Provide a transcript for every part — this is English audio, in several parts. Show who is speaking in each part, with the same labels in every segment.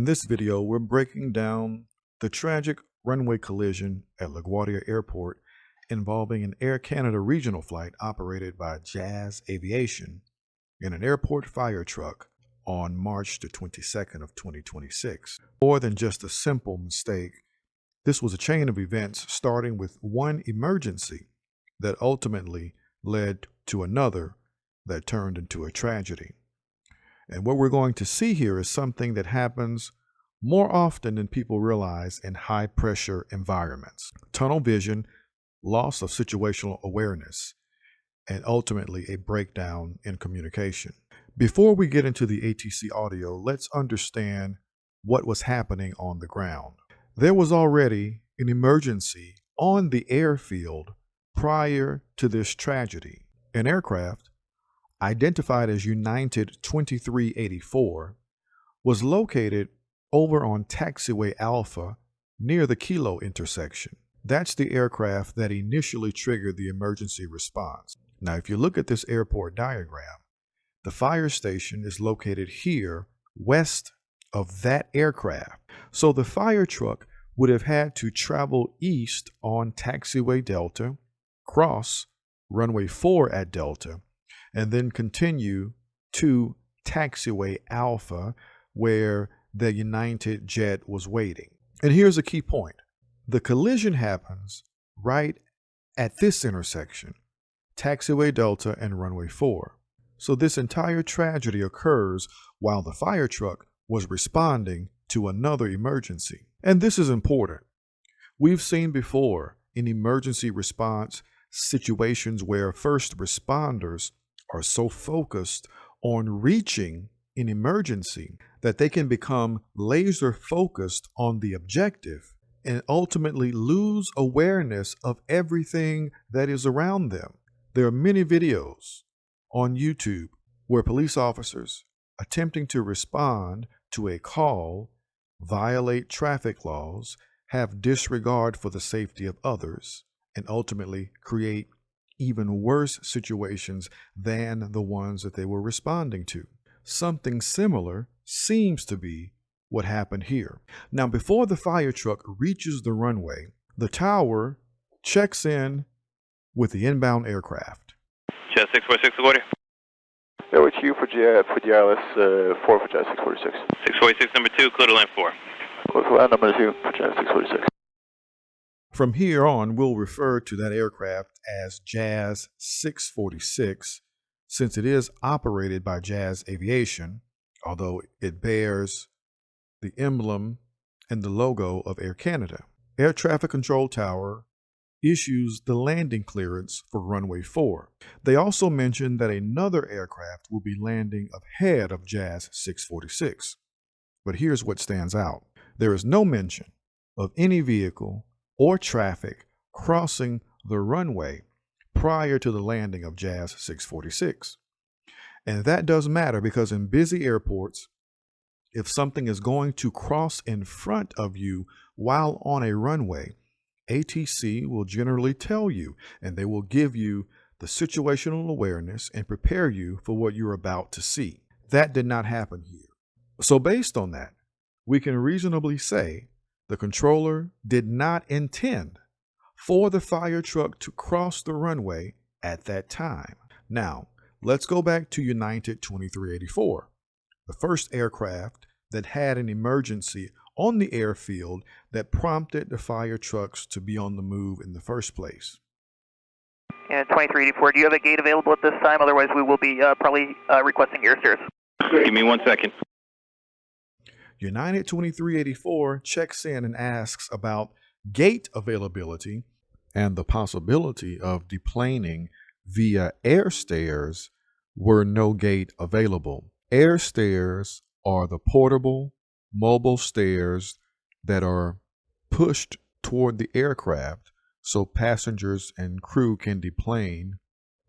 Speaker 1: this video, we're breaking down the tragic runway collision at LaGuardia Airport involving an Air Canada regional flight operated by Jazz Aviation in an airport fire truck on March the 22nd of 2026. More than just a simple mistake, this was a chain of events starting with one emergency that ultimately led to another that turned into a tragedy. And what we're going to see here is something that happens more often than people realize in high-pressure environments. Tunnel vision, loss of situational awareness, and ultimately a breakdown in communication. Before we get into the ATC audio, let's understand what was happening on the ground. There was already an emergency on the airfield prior to this tragedy. An aircraft identified as United 2384 was located over on taxiway Alpha near the Kilo intersection. That's the aircraft that initially triggered the emergency response. Now, if you look at this airport diagram, the fire station is located here west of that aircraft. So the fire truck would have had to travel east on taxiway Delta, cross runway 4 at Delta, and then continue to taxiway Alpha where the United jet was waiting. And here's a key point. The collision happens right at this intersection, taxiway Delta and runway 4. So this entire tragedy occurs while the fire truck was responding to another emergency. And this is important. We've seen before in emergency response situations where first responders are so focused on reaching an emergency that they can become laser focused on the objective and ultimately lose awareness of everything that is around them. There are many videos on YouTube where police officers attempting to respond to a call violate traffic laws, have disregard for the safety of others, and ultimately create even worse situations than the ones that they were responding to. Something similar seems to be what happened here. Now, before the fire truck reaches the runway, the tower checks in with the inbound aircraft.
Speaker 2: Jazz 646, LaGuardia.
Speaker 3: Yeah, with you for GLS 4 for Jazz 646.
Speaker 2: 646 number 2, clear to land 4.
Speaker 3: Clear to land number 2 for Jazz 646.
Speaker 1: From here on, we'll refer to that aircraft as Jazz 646 since it is operated by Jazz Aviation, although it bears the emblem and the logo of Air Canada. Air Traffic Control Tower issues the landing clearance for runway 4. They also mention that another aircraft will be landing ahead of Jazz 646. But here's what stands out. There is no mention of any vehicle or traffic crossing the runway prior to the landing of Jazz 646. And that does matter because in busy airports, if something is going to cross in front of you while on a runway, ATC will generally tell you, and they will give you the situational awareness and prepare you for what you're about to see. That did not happen here. So based on that, we can reasonably say the controller did not intend for the fire truck to cross the runway at that time. Now, let's go back to United 2384, the first aircraft that had an emergency on the airfield that prompted the fire trucks to be on the move in the first place.
Speaker 4: And 2384, do you have a gate available at this time? Otherwise, we will be probably requesting air stairs.
Speaker 2: Give me 1 second.
Speaker 1: United 2384 checks in and asks about gate availability and the possibility of deplaning via air stairs were no gate available. Air stairs are the portable, mobile stairs that are pushed toward the aircraft so passengers and crew can deplane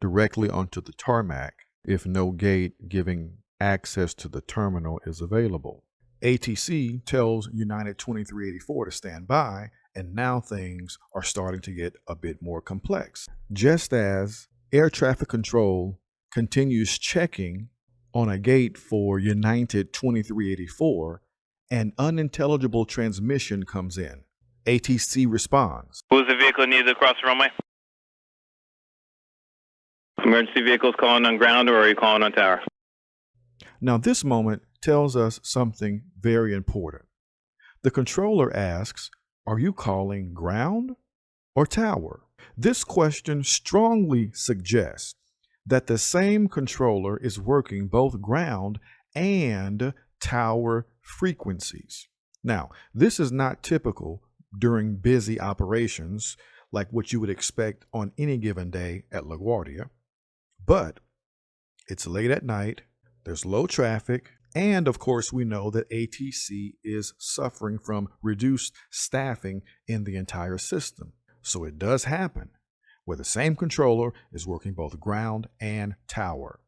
Speaker 1: directly onto the tarmac if no gate giving access to the terminal is available. ATC tells United 2384 to stand by, and now things are starting to get a bit more complex. Just as air traffic control continues checking on a gate for United 2384 An unintelligible transmission comes in. ATC responds.
Speaker 2: Who's the vehicle needed to cross the runway? Emergency vehicles calling on ground, or are you calling on tower?
Speaker 1: Now, this moment tells us something very important. The controller asks, are you calling ground or tower? This question strongly suggests that the same controller is working both ground and tower frequencies. Now, this is not typical during busy operations like what you would expect on any given day at LaGuardia, but it's late at night, there's low traffic, and of course we know that ATC is suffering from reduced staffing in the entire system. So it does happen where the same controller is working both ground and tower.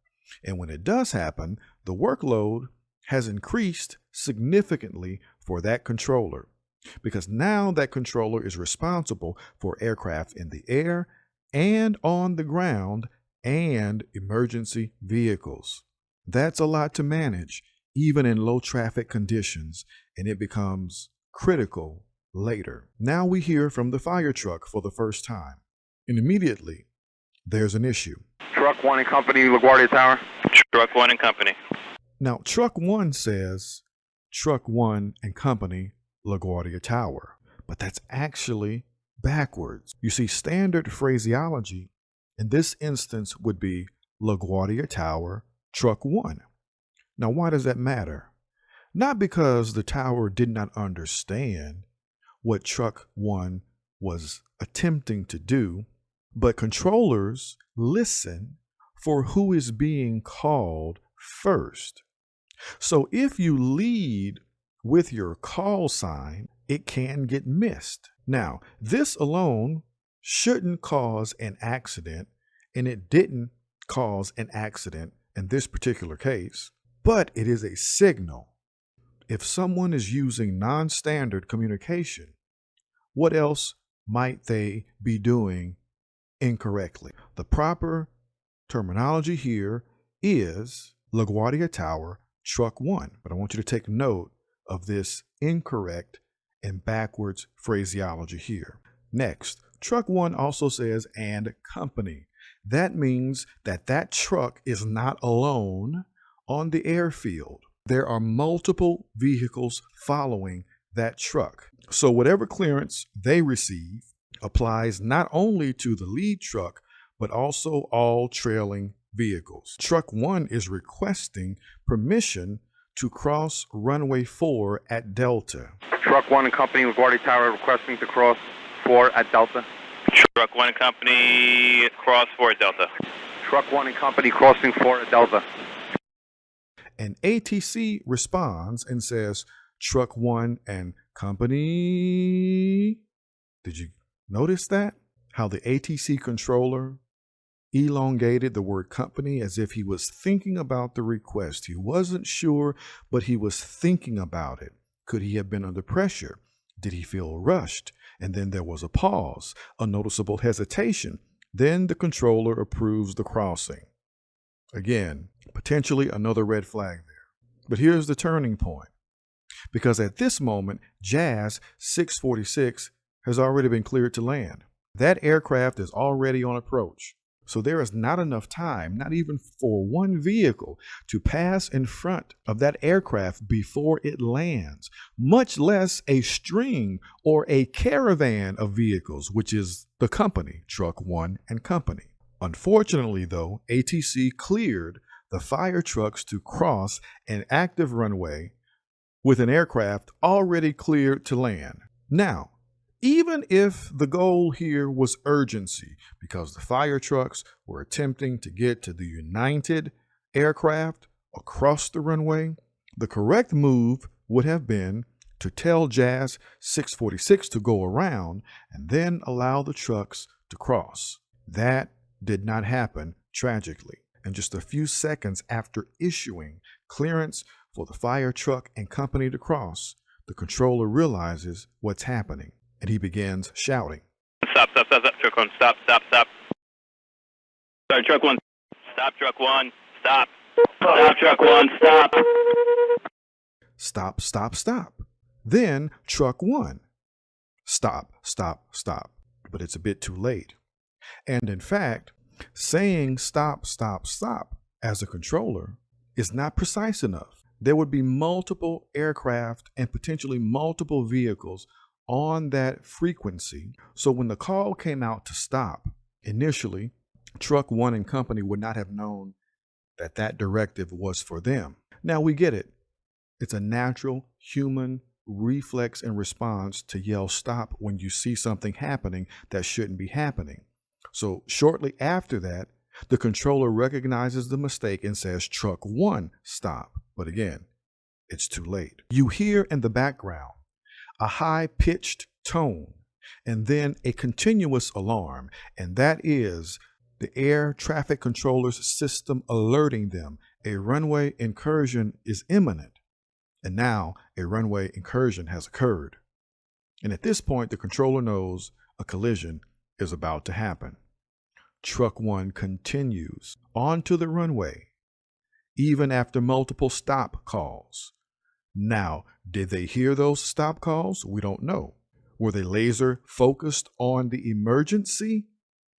Speaker 1: And when it does happen, the workload has increased significantly for that controller, because now that controller is responsible for aircraft in the air and on the ground and emergency vehicles. That's a lot to manage, even in low traffic conditions, and it becomes critical later. Now we hear from the fire truck for the first time, and immediately there's an issue.
Speaker 5: Truck 1 and Company, LaGuardia Tower.
Speaker 2: Truck 1 and company.
Speaker 1: Now, Truck 1 says Truck 1 and Company, LaGuardia Tower, but that's actually backwards. You see, standard phraseology in this instance would be LaGuardia Tower, Truck 1. Now, why does that matter? Not because the tower did not understand what Truck 1 was attempting to do, but controllers listen for who is being called first. So if you lead with your call sign, it can get missed. Now, this alone shouldn't cause an accident, and it didn't cause an accident in this particular case, but it is a signal. If someone is using non-standard communication, what else might they be doing incorrectly? The proper terminology here is LaGuardia Tower, Truck 1, but I want you to take note of this incorrect and backwards phraseology here. Next, Truck 1 also says and company. That means that that truck is not alone on the airfield. There are multiple vehicles following that truck. So whatever clearance they receive applies not only to the lead truck, but also all trailing vehicles. Truck 1 is requesting permission to cross runway 4 at Delta.
Speaker 5: Truck 1 and Company, LaGuardia Tower, requesting to cross 4 at Delta.
Speaker 2: Truck 1 and company, cross 4 Delta.
Speaker 5: Truck 1 and Company, crossing 4 at Delta.
Speaker 1: And ATC responds and says, Truck 1 and company. Did you notice that? How the ATC controller elongated the word company as if he was thinking about the request. He wasn't sure, but he was thinking about it. Could he have been under pressure? Did he feel rushed? And then there was a pause, a noticeable hesitation. Then the controller approves the crossing. Again, potentially another red flag there. But here's the turning point. Because at this moment, Jazz 646 has already been cleared to land. That aircraft is already on approach. So there is not enough time, not even for one vehicle, to pass in front of that aircraft before it lands, much less a string or a caravan of vehicles, which is the company, Truck 1 and Company. Unfortunately, though, ATC cleared the fire trucks to cross an active runway with an aircraft already cleared to land. Now, even if the goal here was urgency, because the fire trucks were attempting to get to the United aircraft across the runway, the correct move would have been to tell Jazz 646 to go around and then allow the trucks to cross. That did not happen, tragically. And just a few seconds after issuing clearance for the fire truck and company to cross, the controller realizes what's happening. And he begins shouting.
Speaker 2: Stop, stop, stop, stop, Truck 1, stop, stop, stop. Sorry, Truck 1. Stop, Truck 1, stop. Stop, Truck 1, stop.
Speaker 1: stop, stop, stop. Then truck 1, stop, stop, stop. But it's a bit too late. And in fact, saying stop, stop, stop as a controller is not precise enough. There would be multiple aircraft and potentially multiple vehicles on that frequency. So when the call came out to stop, initially, Truck 1 and company would not have known that that directive was for them. Now we get it. It's a natural human reflex and response to yell stop when you see something happening that shouldn't be happening. So shortly after that, the controller recognizes the mistake and says truck 1 stop. But again, it's too late. You hear in the background a high-pitched tone and then a continuous alarm, and that is the air traffic controller's system alerting them a runway incursion is imminent. And now a runway incursion has occurred. And at this point, the controller knows a collision is about to happen. Truck 1 continues onto the runway, even after multiple stop calls. Now, did they hear those stop calls? We don't know. Were they laser focused on the emergency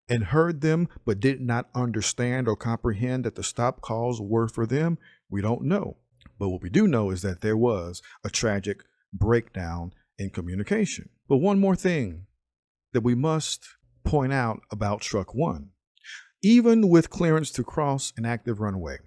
Speaker 1: and heard them but did not understand or comprehend that the stop calls were for them? We don't know. But what we do know is that there was a tragic breakdown in communication. But one more thing that we must point out about Truck 1. Even with clearance to cross an active runway,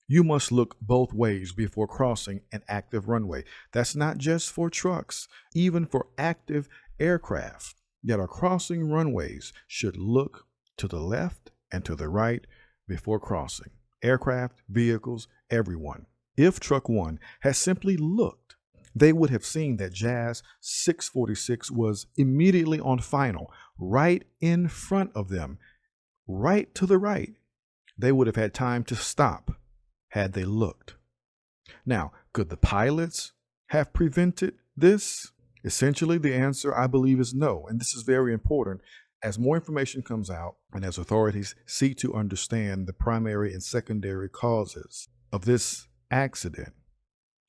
Speaker 1: you must look both ways before crossing an active runway. That's not just for trucks. Even for active aircraft that are crossing runways should look to the left and to the right before crossing. Aircraft, vehicles, everyone. If Truck 1 has simply looked, they would have seen that Jazz 646 was immediately on final, right in front of them, right to the right. They would have had time to stop had they looked. Now, could the pilots have prevented this? Essentially, the answer, I believe, is no. And this is very important. As more information comes out and as authorities seek to understand the primary and secondary causes of this accident,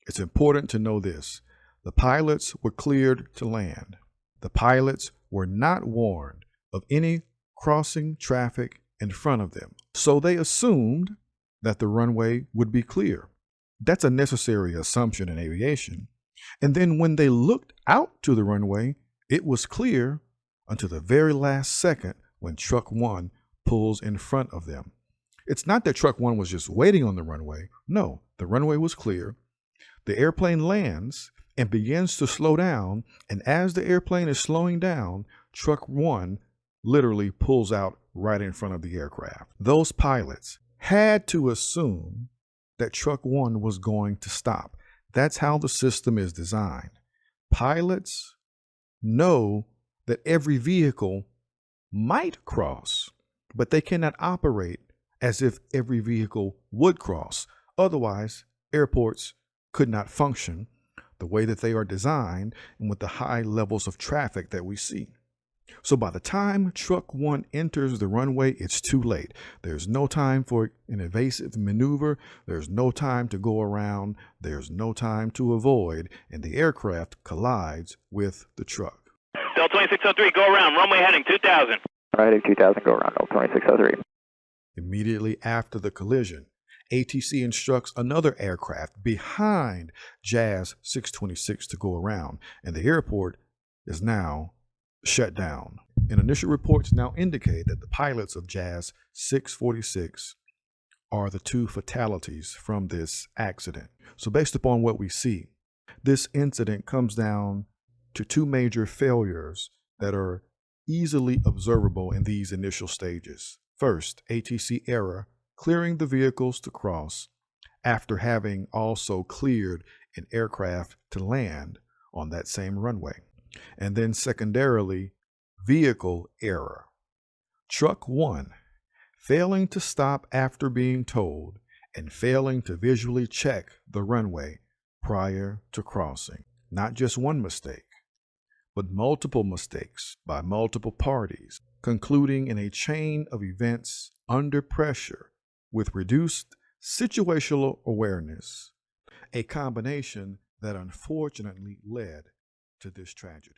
Speaker 1: it's important to know this. The pilots were cleared to land. The pilots were not warned of any crossing traffic in front of them. So they assumed that the runway would be clear. That's a necessary assumption in aviation. And then when they looked out to the runway, it was clear until the very last second when Truck 1 pulls in front of them. It's not that Truck 1 was just waiting on the runway. No, the runway was clear. The airplane lands and begins to slow down. And as the airplane is slowing down, Truck 1 literally pulls out right in front of the aircraft. Those pilots had to assume that Truck 1 was going to stop. That's how the system is designed. Pilots know that every vehicle might cross, but they cannot operate as if every vehicle would cross. Otherwise, airports could not function the way that they are designed and with the high levels of traffic that we see. So by the time Truck 1 enters the runway, it's too late. There's no time for an evasive maneuver. There's no time to go around. There's no time to avoid, and the aircraft collides with the truck.
Speaker 2: Del 2603, go around, runway heading 2000.
Speaker 3: Alright, 2000, go around, 2603.
Speaker 1: Immediately after the collision, ATC instructs another aircraft behind Jazz 626 to go around, and the airport is now shut down. And initial reports now indicate that the pilots of Jazz 646 are the two fatalities from this accident. So based upon what we see, this incident comes down to two major failures that are easily observable in these initial stages. First, ATC error clearing the vehicles to cross after having also cleared an aircraft to land on that same runway. And then secondarily, vehicle error. Truck 1 failing to stop after being told and failing to visually check the runway prior to crossing. Not just one mistake, but multiple mistakes by multiple parties, concluding in a chain of events under pressure with reduced situational awareness, a combination that unfortunately led to this tragedy.